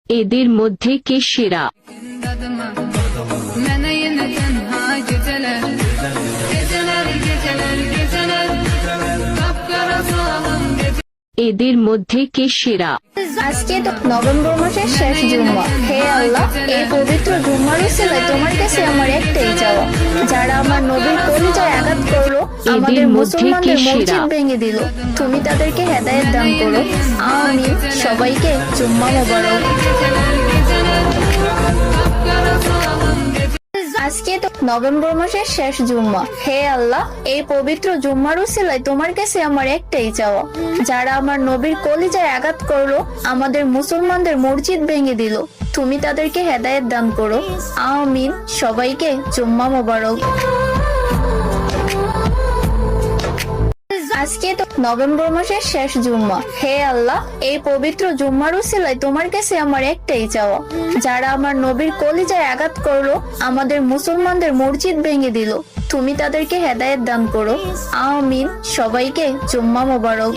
এদের মধ্যে কে সেরা? এদের মধ্যে কে সেরা? আজকে তো নভেম্বর মাসের শেষ জুম্মা। হে আল্লাহ, এই পবিত্র জুম্মার উসিলায় তোমার কাছে আমার একটাই চাওয়া, যারা আমার নবীর কলিজায় আঘাত করলো, আমাদের মুসলমানদের মসজিদ ভেঙে দিল, তুমি তাদেরকে হেদায়েত দান করো। আমিন। সবাইকে জুম্মা মোবারক। আজকে তো নভেম্বর মাসের শেষ জুম্মা। হে আল্লাহ, এই পবিত্র জুম্মার উসিলায় তোমার কাছে আমার একটাই চাওয়া, যারা আমার নবীর কলিজায় আঘাত করলো, আমাদের মুসলমানদের মসজিদ ভেঙে দিল, তুমি তাদেরকে হেদায়েত দান করো। আমিন। সবাইকে জুম্মা মোবারক। আজকে তো নভেম্বর মাসের শেষ জুম্মা। হে আল্লাহ, এই পবিত্র জুম্মার উসিলায় তোমার কাছে আমার একটাই চাওয়া, যারা আমার নবীর কলিজায় আঘাত করলো, আমাদের মুসলমানদের মসজিদ ভেঙে দিল, তুমি তাদেরকে হেদায়েত দান করো। আমিন। সবাইকে জুম্মা মোবারক।